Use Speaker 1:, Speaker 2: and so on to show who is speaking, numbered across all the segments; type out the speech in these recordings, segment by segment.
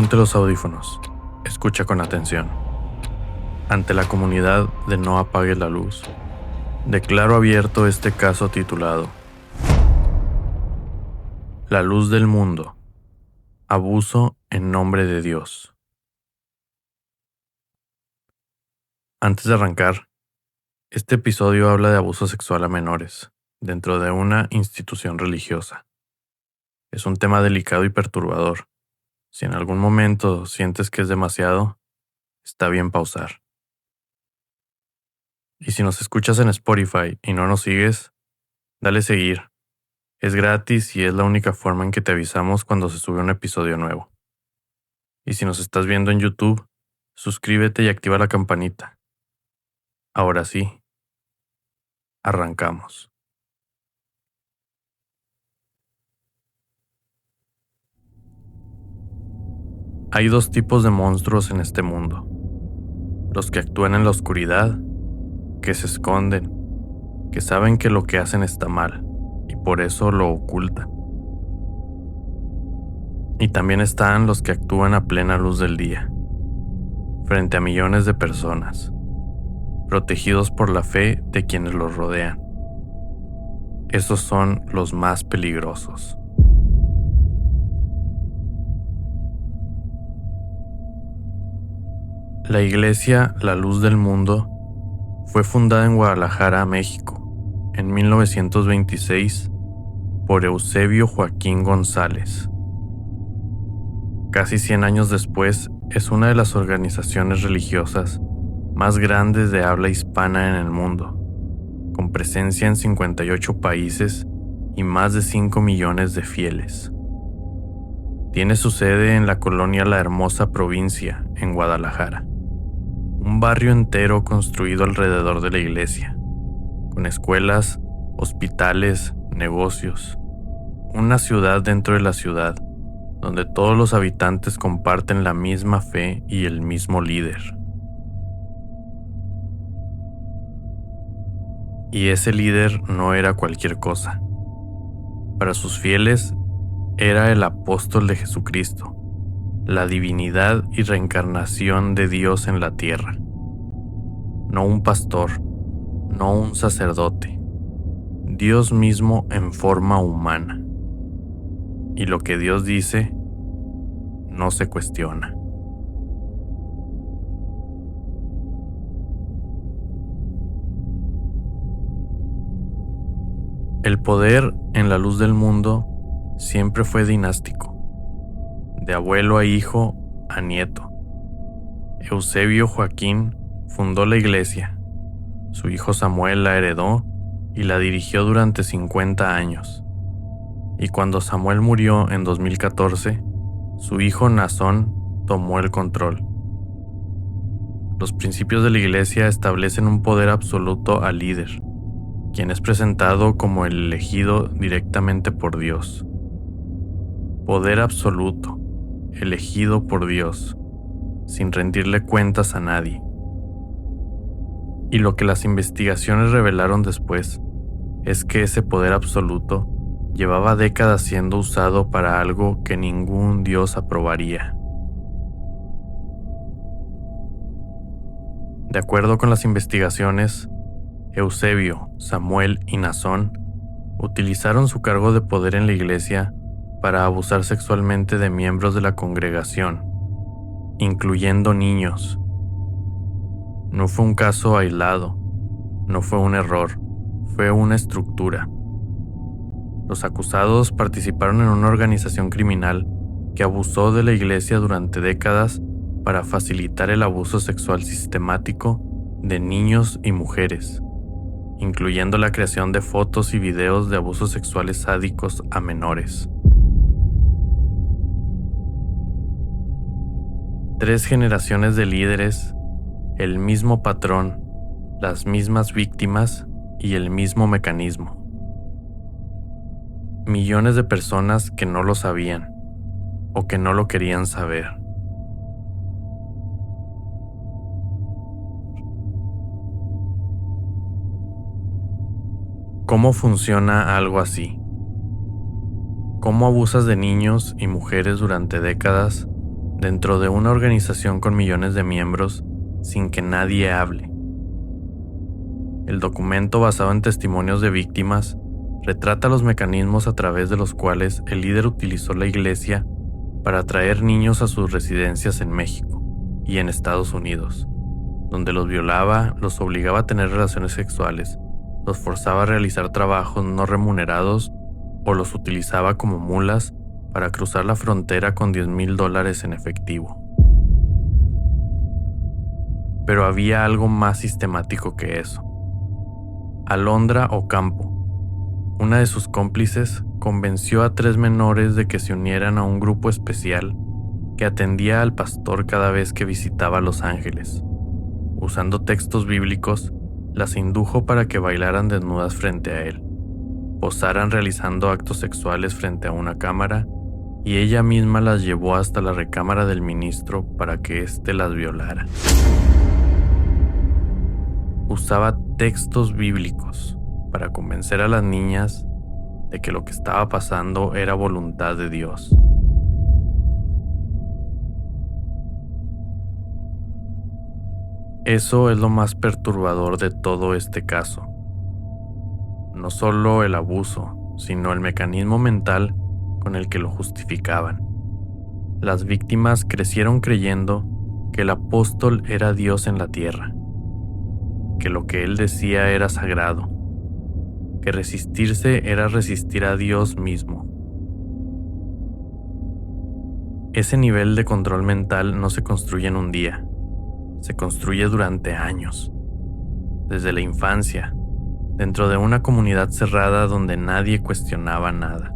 Speaker 1: Ponte los audífonos. Escucha con atención. Ante la comunidad de No Apagues la Luz, declaro abierto este caso titulado La Luz del Mundo. Abuso en nombre de Dios. Antes de arrancar, este episodio habla de abuso sexual a menores dentro de una institución religiosa. Es un tema delicado y perturbador. Si en algún momento sientes que es demasiado, está bien pausar. Y si nos escuchas en Spotify y no nos sigues, dale seguir. Es gratis y es la única forma en que te avisamos cuando se sube un episodio nuevo. Y si nos estás viendo en YouTube, suscríbete y activa la campanita. Ahora sí, arrancamos. Hay dos tipos de monstruos en este mundo. Los que actúan en la oscuridad, que se esconden, que saben que lo que hacen está mal y por eso lo ocultan. Y también están los que actúan a plena luz del día, frente a millones de personas, protegidos por la fe de quienes los rodean. Esos son los más peligrosos. La Iglesia La Luz del Mundo fue fundada en Guadalajara, México, en 1926 por Eusebio Joaquín González. Casi 100 años después, es una de las organizaciones religiosas más grandes de habla hispana en el mundo, con presencia en 58 países y más de 5 millones de fieles. Tiene su sede en la colonia La Hermosa Provincia, en Guadalajara, un barrio entero construido alrededor de la iglesia, con escuelas, hospitales, negocios, una ciudad dentro de la ciudad, donde todos los habitantes comparten la misma fe y el mismo líder. Y ese líder no era cualquier cosa. Para sus fieles, era el apóstol de Jesucristo, la divinidad y reencarnación de Dios en la tierra. No un pastor, no un sacerdote, Dios mismo en forma humana. Y lo que Dios dice, no se cuestiona. El poder en la luz del mundo siempre fue dinástico, de abuelo a hijo a nieto. Eusebio Joaquín fundó la iglesia, su hijo Samuel la heredó y la dirigió durante 50 años. Y cuando Samuel murió en 2014, su hijo Nazón tomó el control. Los principios de la iglesia establecen un poder absoluto al líder, quien es presentado como el elegido directamente por Dios. Poder absoluto, elegido por Dios, sin rendirle cuentas a nadie. Y lo que las investigaciones revelaron después es que ese poder absoluto llevaba décadas siendo usado para algo que ningún Dios aprobaría. De acuerdo con las investigaciones, Eusebio, Samuel y Nazón utilizaron su cargo de poder en la iglesia para abusar sexualmente de miembros de la congregación, incluyendo niños. No fue un caso aislado, no fue un error, fue una estructura. Los acusados participaron en una organización criminal que abusó de la iglesia durante décadas para facilitar el abuso sexual sistemático de niños y mujeres, incluyendo la creación de fotos y videos de abusos sexuales sádicos a menores. 3 generaciones de líderes, el mismo patrón, las mismas víctimas y el mismo mecanismo. Millones de personas que no lo sabían o que no lo querían saber. ¿Cómo funciona algo así? ¿Cómo abusas de niños y mujeres durante décadas dentro de una organización con millones de miembros sin que nadie hable. El documento, basado en testimonios de víctimas, retrata los mecanismos a través de los cuales el líder utilizó la iglesia para atraer niños a sus residencias en México y en Estados Unidos, donde los violaba, los obligaba a tener relaciones sexuales, los forzaba a realizar trabajos no remunerados o los utilizaba como mulas para cruzar la frontera con $10,000 en efectivo. Pero había algo más sistemático que eso. Alondra Ocampo, una de sus cómplices, convenció a 3 menores de que se unieran a un grupo especial que atendía al pastor cada vez que visitaba Los Ángeles. Usando textos bíblicos, las indujo para que bailaran desnudas frente a él, posaran realizando actos sexuales frente a una cámara, y ella misma las llevó hasta la recámara del ministro para que éste las violara. Usaba textos bíblicos para convencer a las niñas de que lo que estaba pasando era voluntad de Dios. Eso es lo más perturbador de todo este caso. No solo el abuso, sino el mecanismo mental con el que lo justificaban. Las víctimas crecieron creyendo que el apóstol era Dios en la tierra, que lo que él decía era sagrado, que resistirse era resistir a Dios mismo. Ese nivel de control mental no se construye en un día, se construye durante años, desde la infancia, dentro de una comunidad cerrada donde nadie cuestionaba nada.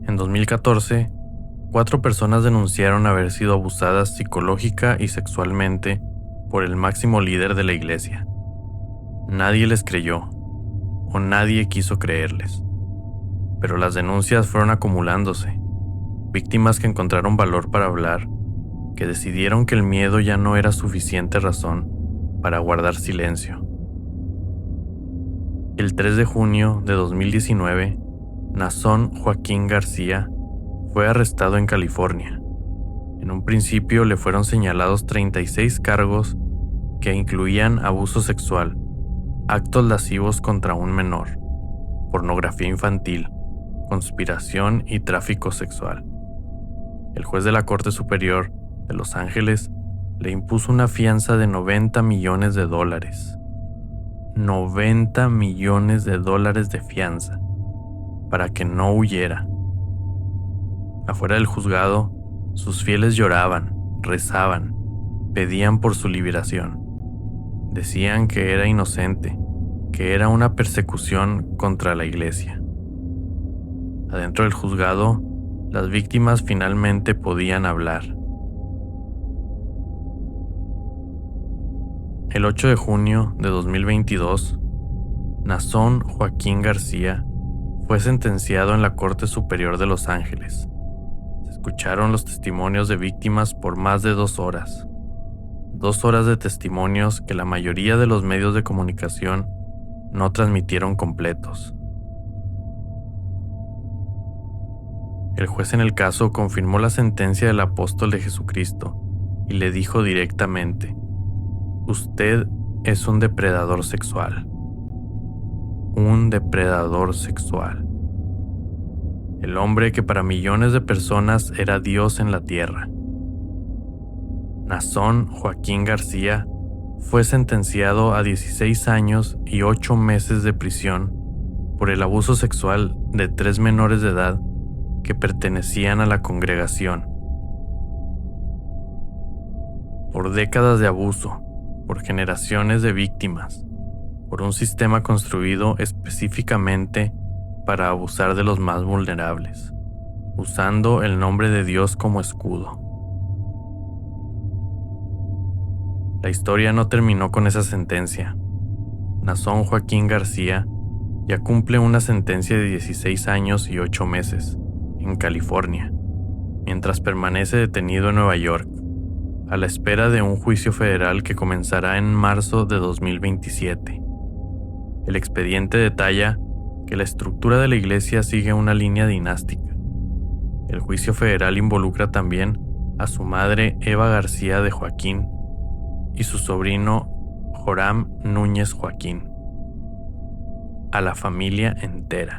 Speaker 1: En 2014, 4 personas denunciaron haber sido abusadas psicológica y sexualmente por el máximo líder de la iglesia. Nadie les creyó, o nadie quiso creerles. Pero las denuncias fueron acumulándose. Víctimas que encontraron valor para hablar, que decidieron que el miedo ya no era suficiente razón para guardar silencio. El 3 de junio de 2019, Nazón Joaquín García fue arrestado en California. En un principio le fueron señalados 36 cargos que incluían abuso sexual, actos lascivos contra un menor, pornografía infantil, conspiración y tráfico sexual. El juez de la Corte Superior de Los Ángeles le impuso una fianza de $90 millones. $90 millones de fianza para que no huyera. Afuera del juzgado, sus fieles lloraban, rezaban, pedían por su liberación. Decían que era inocente, que era una persecución contra la iglesia. Adentro del juzgado, las víctimas finalmente podían hablar. El 8 de junio de 2022, Nazón Joaquín García fue sentenciado en la Corte Superior de Los Ángeles. Se escucharon los testimonios de víctimas por más de 2 horas. 2 horas de testimonios que la mayoría de los medios de comunicación no transmitieron completos. El juez en el caso confirmó la sentencia del apóstol de Jesucristo y le dijo directamente: usted es un depredador sexual. Un depredador sexual. El hombre que para millones de personas era Dios en la tierra. Nazón Joaquín García fue sentenciado a 16 años y 8 meses de prisión por el abuso sexual de 3 menores de edad que pertenecían a la congregación. Por décadas de abuso, por generaciones de víctimas, por un sistema construido específicamente para abusar de los más vulnerables, usando el nombre de Dios como escudo. La historia no terminó con esa sentencia. Nazón Joaquín García ya cumple una sentencia de 16 años y 8 meses en California, mientras permanece detenido en Nueva York, a la espera de un juicio federal que comenzará en marzo de 2027. El expediente detalla que la estructura de la iglesia sigue una línea dinástica. El juicio federal involucra también a su madre Eva García de Joaquín y su sobrino Joram Núñez Joaquín, a la familia entera.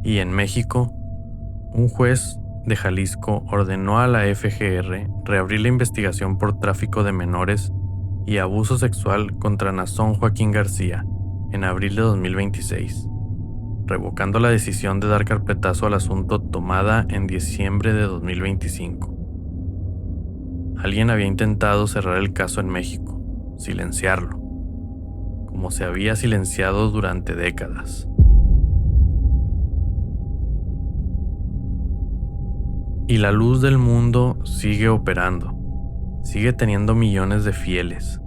Speaker 1: Y en México, un juez de Jalisco ordenó a la FGR reabrir la investigación por tráfico de menores y abuso sexual contra Nazón Joaquín García en abril de 2026, revocando la decisión de dar carpetazo al asunto tomada en diciembre de 2025. Alguien había intentado cerrar el caso en México, silenciarlo, como se había silenciado durante décadas. Y la luz del mundo sigue operando, sigue teniendo millones de fieles,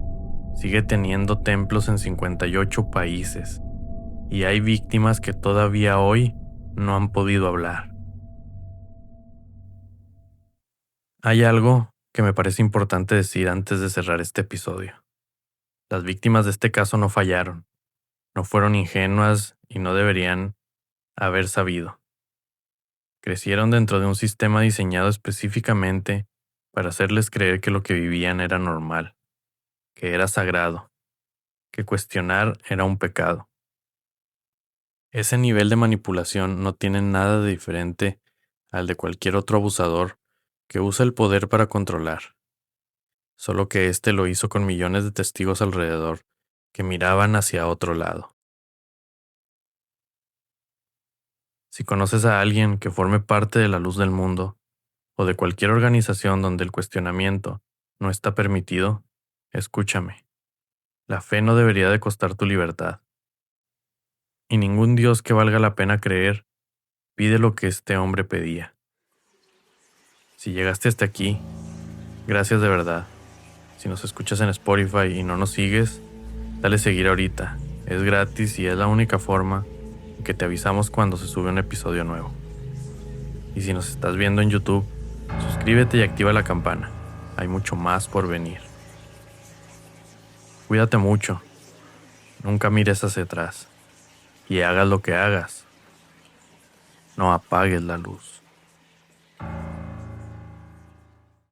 Speaker 1: sigue teniendo templos en 58 países, y hay víctimas que todavía hoy no han podido hablar. Hay algo que me parece importante decir antes de cerrar este episodio. Las víctimas de este caso no fallaron, no fueron ingenuas y no deberían haber sabido. Crecieron dentro de un sistema diseñado específicamente para hacerles creer que lo que vivían era normal, que era sagrado, que cuestionar era un pecado. Ese nivel de manipulación no tiene nada de diferente al de cualquier otro abusador que usa el poder para controlar, solo que éste lo hizo con millones de testigos alrededor que miraban hacia otro lado. Si conoces a alguien que forme parte de la luz del mundo, o de cualquier organización donde el cuestionamiento no está permitido, escúchame. La fe no debería de costar tu libertad. Y ningún Dios que valga la pena creer pide lo que este hombre pedía. Si llegaste hasta aquí, gracias de verdad. Si nos escuchas en Spotify y no nos sigues, dale seguir ahorita. Es gratis y es la única forma en que te avisamos cuando se sube un episodio nuevo. Y si nos estás viendo en YouTube, suscríbete y activa la campana. Hay mucho más por venir. Cuídate mucho. Nunca mires hacia atrás. Y hagas lo que hagas, no apagues la luz.